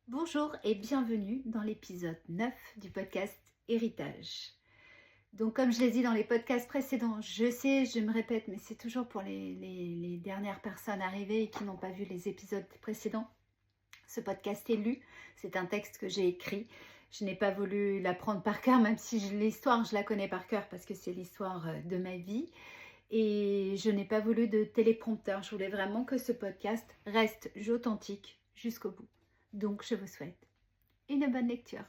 Bonjour et bienvenue dans l'épisode 9 du podcast Héritage. Donc comme je l'ai dit dans les podcasts précédents, je sais, je me répète, mais c'est toujours pour les dernières personnes arrivées et qui n'ont pas vu les épisodes précédents. Ce podcast est lu, c'est un texte que j'ai écrit. Je n'ai pas voulu l'apprendre par cœur, même si l'histoire, je la connais par cœur parce que c'est l'histoire de ma vie. Et je n'ai pas voulu de téléprompteur. Je voulais vraiment que ce podcast reste authentique jusqu'au bout. Donc je vous souhaite une bonne lecture.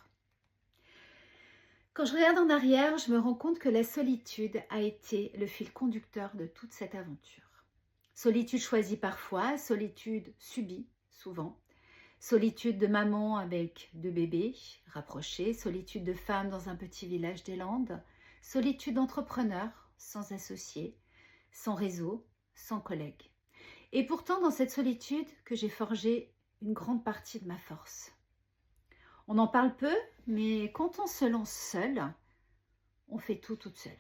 Quand je regarde en arrière, je me rends compte que la solitude a été le fil conducteur de toute cette aventure. Solitude choisie parfois, solitude subie souvent, solitude de maman avec 2 bébés rapprochés, solitude de femme dans un petit village des Landes, solitude d'entrepreneur sans associé, sans réseau, sans collègues. Et pourtant dans cette solitude que j'ai forgé une grande partie de ma force. On en parle peu, mais quand on se lance seul, on fait tout toute seule.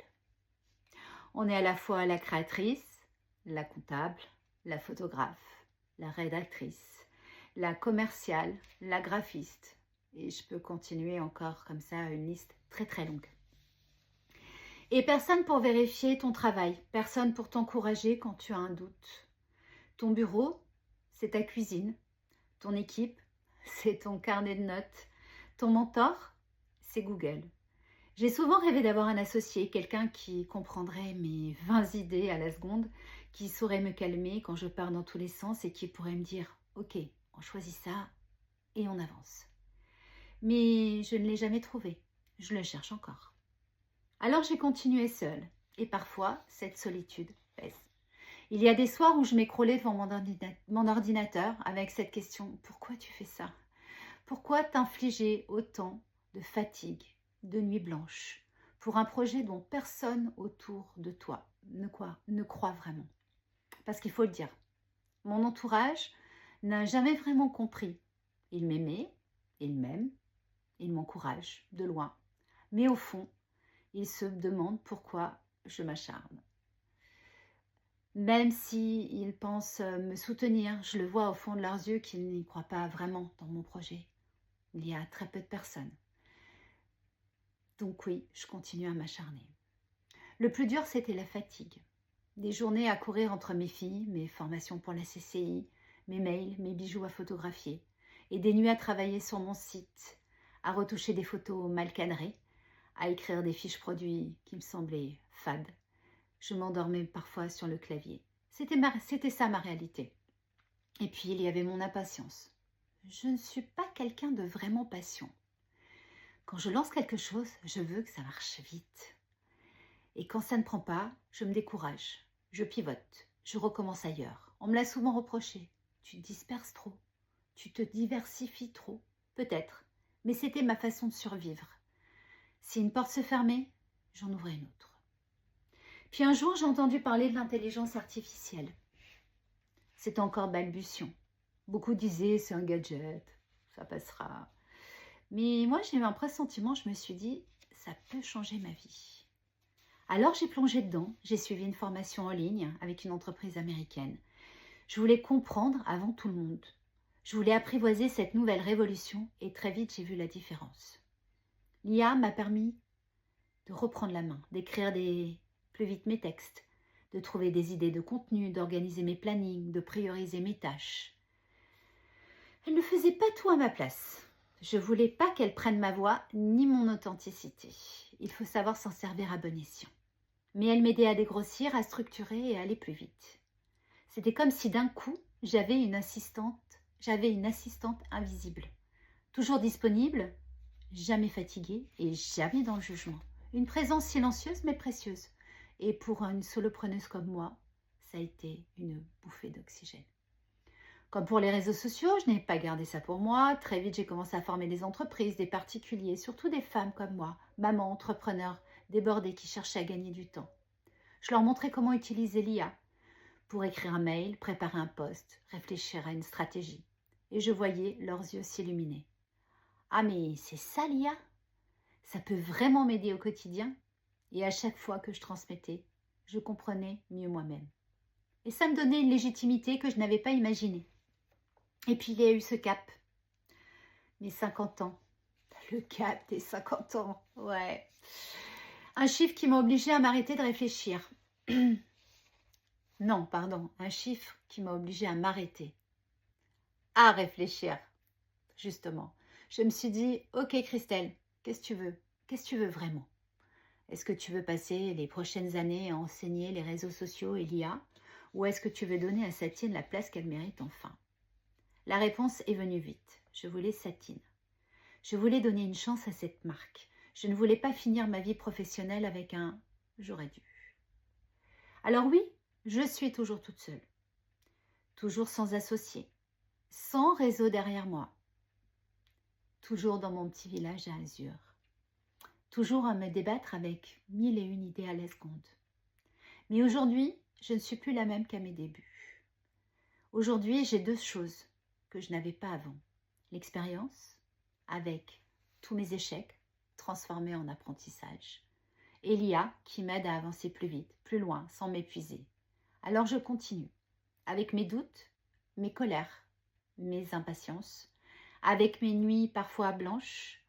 On est à la fois la créatrice, la comptable, la photographe, la rédactrice, la commerciale, la graphiste. Et je peux continuer encore comme ça une liste très très longue. Et personne pour vérifier ton travail, personne pour t'encourager quand tu as un doute. Ton bureau, c'est ta cuisine. Ton équipe, c'est ton carnet de notes. Ton mentor, c'est Google. J'ai souvent rêvé d'avoir un associé, quelqu'un qui comprendrait mes 20 idées à la seconde, qui saurait me calmer quand je pars dans tous les sens et qui pourrait me dire « Ok, on choisit ça et on avance ». Mais je ne l'ai jamais trouvé. Je le cherche encore. Alors j'ai continué seule et parfois cette solitude pèse. Il y a des soirs où je m'écroulais devant mon ordinateur avec cette question « Pourquoi tu fais ça ? Pourquoi t'infliger autant de fatigue, de nuits blanches pour un projet dont personne autour de toi ne croit vraiment ?» Parce qu'il faut le dire, mon entourage n'a jamais vraiment compris. Il m'aimait, il m'aime, il m'encourage de loin. Mais au fond, il se demande pourquoi je m'acharne. Même s'ils pensent me soutenir, je le vois au fond de leurs yeux qu'ils n'y croient pas vraiment dans mon projet. Il y a très peu de personnes. Donc oui, je continue à m'acharner. Le plus dur, c'était la fatigue. Des journées à courir entre mes filles, mes formations pour la CCI, mes mails, mes bijoux à photographier, et des nuits à travailler sur mon site, à retoucher des photos mal cadrées, à écrire des fiches produits qui me semblaient fades. Je m'endormais parfois sur le clavier. C'était ça ma réalité. Et puis il y avait mon impatience. Je ne suis pas quelqu'un de vraiment patient. Quand je lance quelque chose, je veux que ça marche vite. Et quand ça ne prend pas, je me décourage. Je pivote. Je recommence ailleurs. On me l'a souvent reproché. Tu te disperses trop. Tu te diversifies trop. Peut-être. Mais c'était ma façon de survivre. Si une porte se fermait, j'en ouvrais une autre. Puis un jour, j'ai entendu parler de l'intelligence artificielle. C'était encore balbutiant. Beaucoup disaient c'est un gadget, ça passera. Mais moi, j'ai eu un pressentiment, je me suis dit, ça peut changer ma vie. Alors, j'ai plongé dedans, j'ai suivi une formation en ligne avec une entreprise américaine. Je voulais comprendre avant tout le monde. Je voulais apprivoiser cette nouvelle révolution et très vite, j'ai vu la différence. L'IA m'a permis de reprendre la main, d'écrire plus vite mes textes, de trouver des idées de contenu, d'organiser mes plannings, de prioriser mes tâches. Elle ne faisait pas tout à ma place. Je ne voulais pas qu'elle prenne ma voix ni mon authenticité. Il faut savoir s'en servir à bon escient. Mais elle m'aidait à dégrossir, à structurer et à aller plus vite. C'était comme si d'un coup, j'avais une assistante invisible. Toujours disponible, jamais fatiguée et jamais dans le jugement. Une présence silencieuse mais précieuse. Et pour une solopreneuse comme moi, ça a été une bouffée d'oxygène. Comme pour les réseaux sociaux, je n'ai pas gardé ça pour moi. Très vite, j'ai commencé à former des entreprises, des particuliers, surtout des femmes comme moi, mamans, entrepreneurs, débordées qui cherchaient à gagner du temps. Je leur montrais comment utiliser l'IA pour écrire un mail, préparer un post, réfléchir à une stratégie. Et je voyais leurs yeux s'illuminer. Ah mais c'est ça l'IA ? Ça peut vraiment m'aider au quotidien ? Et à chaque fois que je transmettais, je comprenais mieux moi-même. Et ça me donnait une légitimité que je n'avais pas imaginée. Et puis il y a eu ce cap. mes 50 ans. Le cap des 50 ans, ouais. Un chiffre qui m'a obligée à m'arrêter de réfléchir. Non, pardon, un chiffre qui m'a obligée à m'arrêter, à réfléchir, justement. Je me suis dit, ok Christelle, qu'est-ce que tu veux? Qu'est-ce que tu veux vraiment? Est-ce que tu veux passer les prochaines années à enseigner les réseaux sociaux et l'IA? Ou est-ce que tu veux donner à Satine la place qu'elle mérite enfin? La réponse est venue vite. Je voulais Satine. Je voulais donner une chance à cette marque. Je ne voulais pas finir ma vie professionnelle avec un « j'aurais dû ». Alors oui, je suis toujours toute seule. Toujours sans associé. Sans réseau derrière moi. Toujours dans mon petit village à Azur. Toujours à me débattre avec 1001 idées à la seconde. Mais aujourd'hui, je ne suis plus la même qu'à mes débuts. Aujourd'hui, j'ai deux choses que je n'avais pas avant. L'expérience, avec tous mes échecs transformés en apprentissage. Et l'IA qui m'aide à avancer plus vite, plus loin, sans m'épuiser. Alors je continue, avec mes doutes, mes colères, mes impatiences, avec mes nuits parfois blanches,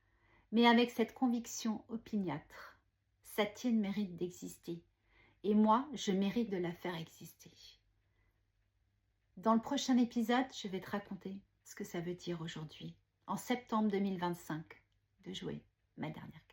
mais avec cette conviction opiniâtre. Satine mérite d'exister, et moi, je mérite de la faire exister. Dans le prochain épisode, je vais te raconter ce que ça veut dire aujourd'hui, en septembre 2025, de jouer ma dernière